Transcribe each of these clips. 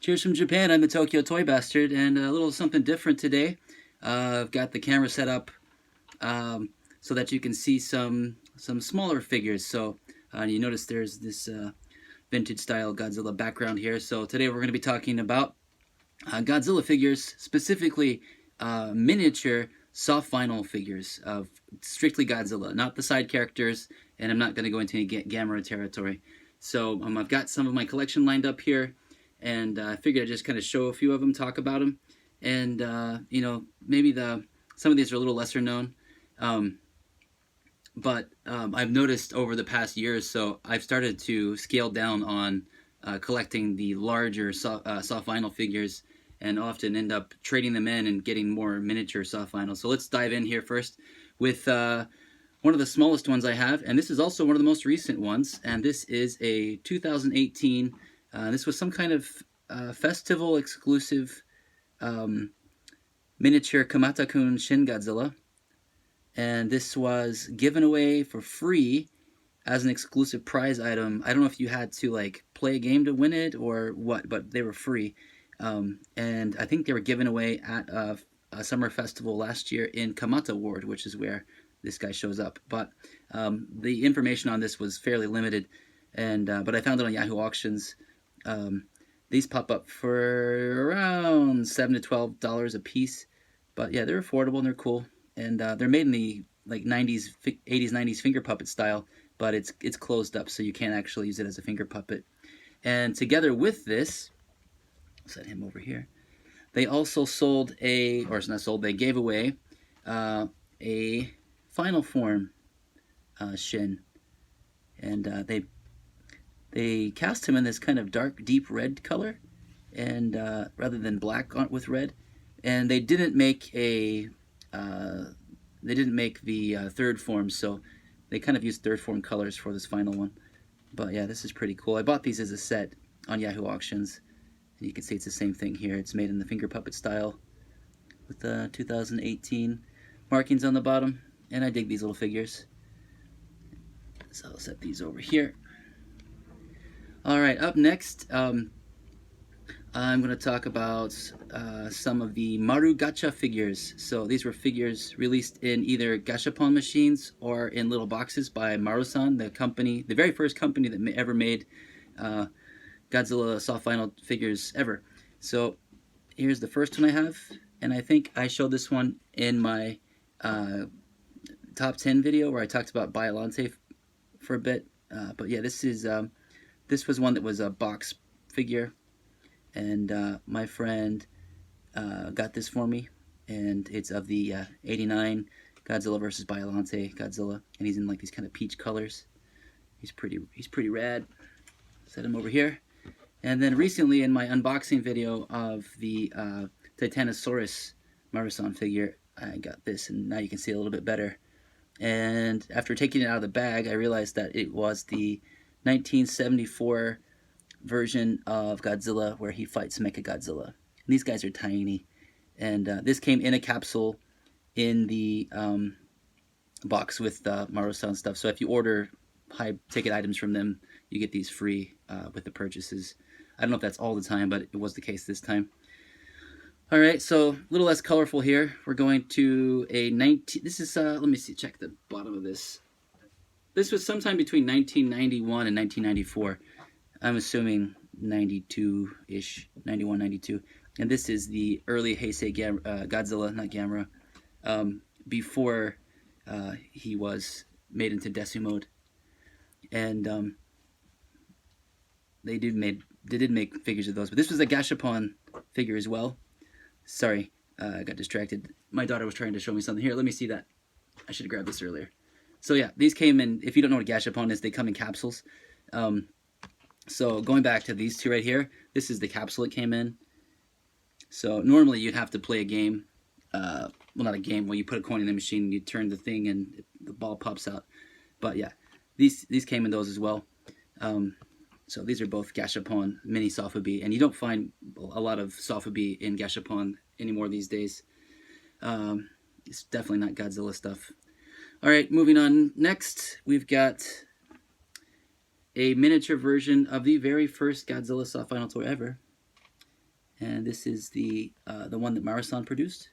Cheers from Japan. I'm the Tokyo Toy Bastard, and a little something different today. I've got the camera set up so that you can see some smaller figures. So you notice there's this vintage style Godzilla background here. So today we're going to be talking about Godzilla figures, specifically miniature soft vinyl figures of strictly Godzilla, not the side characters, and I'm not going to go into any Gamera territory. So I've got some of my collection lined up here, and I figured I'd just kind of show a few of them, talk about them, and maybe some of these are a little lesser known, but I've noticed over the past year or so I've started to scale down on collecting the larger soft vinyl figures, and often end up trading them in and getting more miniature soft vinyl. So let's dive in here first with one of the smallest ones I have, and this is also one of the most recent ones, and this is a 2018, this was some kind of festival exclusive miniature Kamata-kun Shin Godzilla, and this was given away for free as an exclusive prize item. I don't know if you had to like play a game to win it or what, but they were free. And I think they were given away at a summer festival last year in Kamata Ward, which is where this guy shows up. But the information on this was fairly limited, and but I found it on Yahoo Auctions. These pop up for around $7 to $12 a piece, but yeah, they're affordable and they're cool, and they're made in the like 90s, 80s, 90s finger puppet style, but it's closed up, so you can't actually use it as a finger puppet. And together with this, set him over here, they also sold they gave away a final form Shin, and they cast him in this kind of dark, deep red color, and rather than black with red. And they didn't make the third form, so they kind of used third form colors for this final one. But yeah, this is pretty cool. I bought these as a set on Yahoo Auctions. You can see it's the same thing here. It's made in the finger puppet style with the 2018 markings on the bottom, and I dig these little figures. So I'll set these over here. Alright, up next, I'm going to talk about some of the Maru Gacha figures. So these were figures released in either gashapon machines or in little boxes by Maru-san, the company, the very first company that ever made Godzilla soft vinyl figures ever. So here's the first one I have, and I think I showed this one in my top 10 video where I talked about Biollante for a bit. But yeah, this was one that was a box figure, and my friend got this for me, and it's of the 89 Godzilla versus Biollante Godzilla, and he's in like these kind of peach colors. He's pretty rad. Set him over here. And then recently in my unboxing video of the Titanosaurus Maru-san figure, I got this, and now you can see it a little bit better. And after taking it out of the bag, I realized that it was the 1974 version of Godzilla where he fights Mechagodzilla. And these guys are tiny, and this came in a capsule in the box with Maru-san stuff. So if you order high-ticket items from them, you get these free with the purchases. I don't know if that's all the time, but it was the case this time. Alright, so a little less colorful here. We're going to a this is, let me see, check the bottom of this. This was sometime between 1991 and 1994. I'm assuming 92-ish, 91, 92. And this is the early Heisei Godzilla, not Gamera, before he was made into Desu mode. And they did make figures of those, but this was a gashapon figure as well. Sorry, I got distracted. My daughter was trying to show me something. Here, let me see that. I should have grabbed this earlier. So yeah, these came in, if you don't know what a gashapon is, they come in capsules. So going back to these two right here, this is the capsule it came in. So normally you'd have to play a game, well, not a game, where you put a coin in the machine and you turn the thing and the ball pops out. But yeah, these came in those as well. So these are both gashapon Mini-Sofubi, and you don't find a lot of Sofubi in gashapon anymore these days. It's definitely not Godzilla stuff. Alright, moving on. Next, we've got a miniature version of the very first Godzilla soft vinyl toy ever. And this is the one that Marasan produced.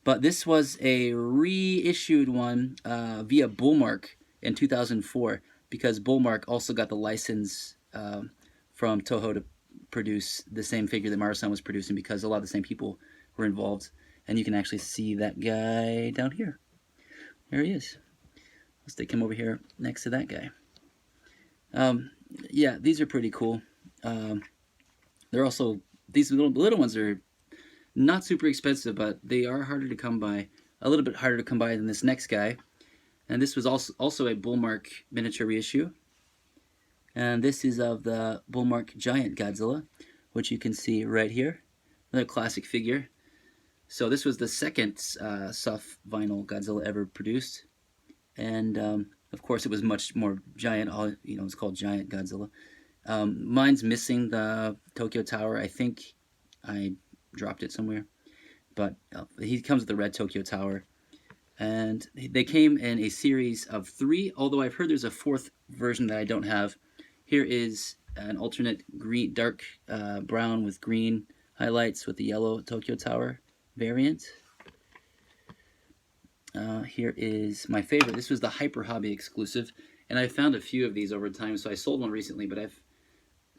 But this was a reissued one via Bullmark in 2004, because Bullmark also got the license from Toho to produce the same figure that Marasan was producing, because a lot of the same people were involved. And you can actually see that guy down here. There he is. I'll stick him over here next to that guy. Yeah, these are pretty cool. They're also, these little ones are not super expensive, but they are harder to come by. A little bit harder to come by than this next guy. And this was also a Bullmark miniature reissue. And this is of the Bullmark Giant Godzilla, which you can see right here. Another classic figure. So this was the second soft vinyl Godzilla ever produced. And of course it was much more giant. It's called Giant Godzilla. Mine's missing the Tokyo Tower. I think I dropped it somewhere. But he comes with the red Tokyo Tower. And they came in a series of 3, although I've heard there's a 4th version that I don't have. Here is an alternate green, dark brown with green highlights with the yellow Tokyo Tower variant. Here is my favorite. This was the Hyper Hobby exclusive, and I found a few of these over time. So I sold one recently, but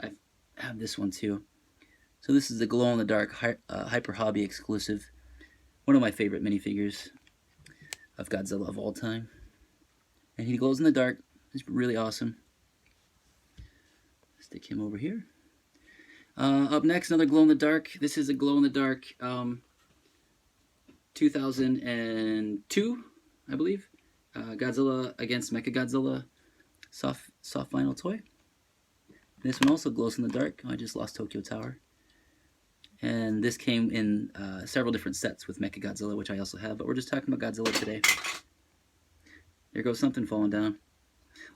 I have this one too. So this is the glow-in-the-dark Hyper Hobby exclusive. One of my favorite minifigures of Godzilla of all time. And he glows in the dark. It's really awesome. Stick him over here. Up next, another glow-in-the-dark. This is a glow-in-the-dark 2002, I believe. Godzilla against Mechagodzilla soft vinyl toy. This one also glows in the dark. I just lost Tokyo Tower. And this came in several different sets with Mechagodzilla, which I also have, but we're just talking about Godzilla today. There goes something falling down.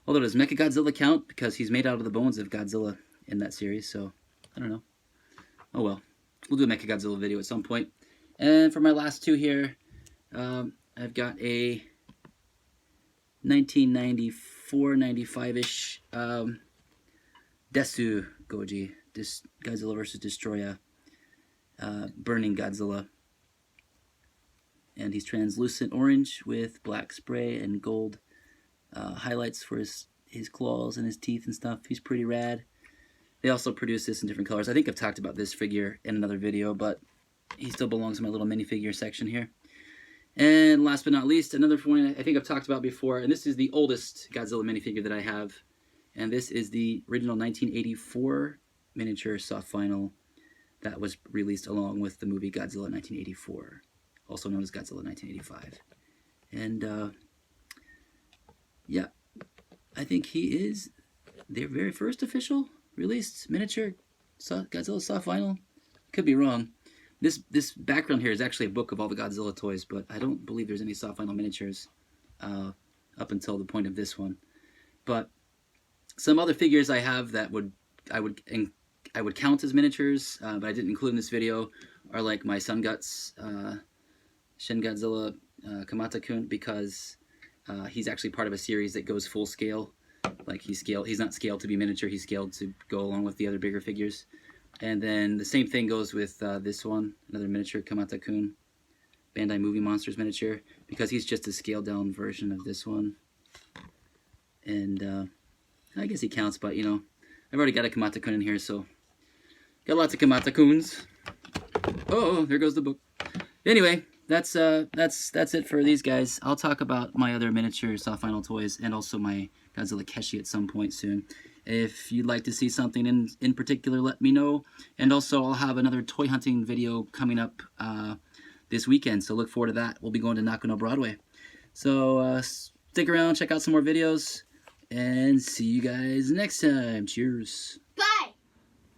Although, does Mechagodzilla count? Because he's made out of the bones of Godzilla in that series, so I don't know. Oh well. We'll do a Mechagodzilla video at some point. And for my last 2 here, I've got a 1994, 95-ish Desu Goji, Godzilla vs. Destroya. Burning Godzilla, and he's translucent orange with black spray and gold highlights for his claws and his teeth and stuff. He's pretty rad. They also produce this in different colors. I think I've talked about this figure in another video, but he still belongs in my little minifigure section here. And last but not least, another one I think I've talked about before, and this is the oldest Godzilla minifigure that I have, and this is the original 1984 miniature soft vinyl that was released along with the movie Godzilla 1984, also known as Godzilla 1985. And, yeah, I think he is their very first official released miniature Godzilla soft vinyl. Could be wrong. This background here is actually a book of all the Godzilla toys, but I don't believe there's any soft vinyl miniatures up until the point of this one. But some other figures I have that I would count as miniatures, but I didn't include in this video, are like my Sun Guts Shin Godzilla Kamata-kun, because he's actually part of a series that goes full scale. Like he's not scaled to be miniature, he's scaled to go along with the other bigger figures. And then the same thing goes with this one, another miniature Kamata-kun, Bandai Movie Monsters miniature, because he's just a scaled down version of this one. And I guess he counts, but you know, I've already got a Kamata-kun in here, so got lots of Kamata-kuns. Oh, there goes the book. Anyway, that's it for these guys. I'll talk about my other miniature soft vinyl toys and also my Godzilla Keshi at some point soon. If you'd like to see something in particular, let me know. And also, I'll have another toy hunting video coming up this weekend, so look forward to that. We'll be going to Nakano Broadway. So stick around, check out some more videos, and see you guys next time. Cheers. Bye.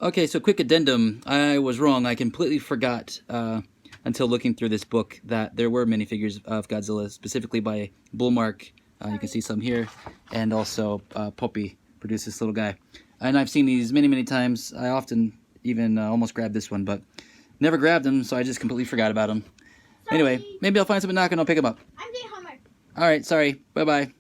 Okay, so quick addendum. I was wrong. I completely forgot until looking through this book that there were minifigures of Godzilla, specifically by Bullmark. You can see some here, and also Poppy produced this little guy. And I've seen these many, many times. I often even almost grabbed this one, but never grabbed them, so I just completely forgot about them. Sorry. Anyway, maybe I'll find some at Knock and I'll pick them up. I'm doing homework. All right, sorry. Bye-bye.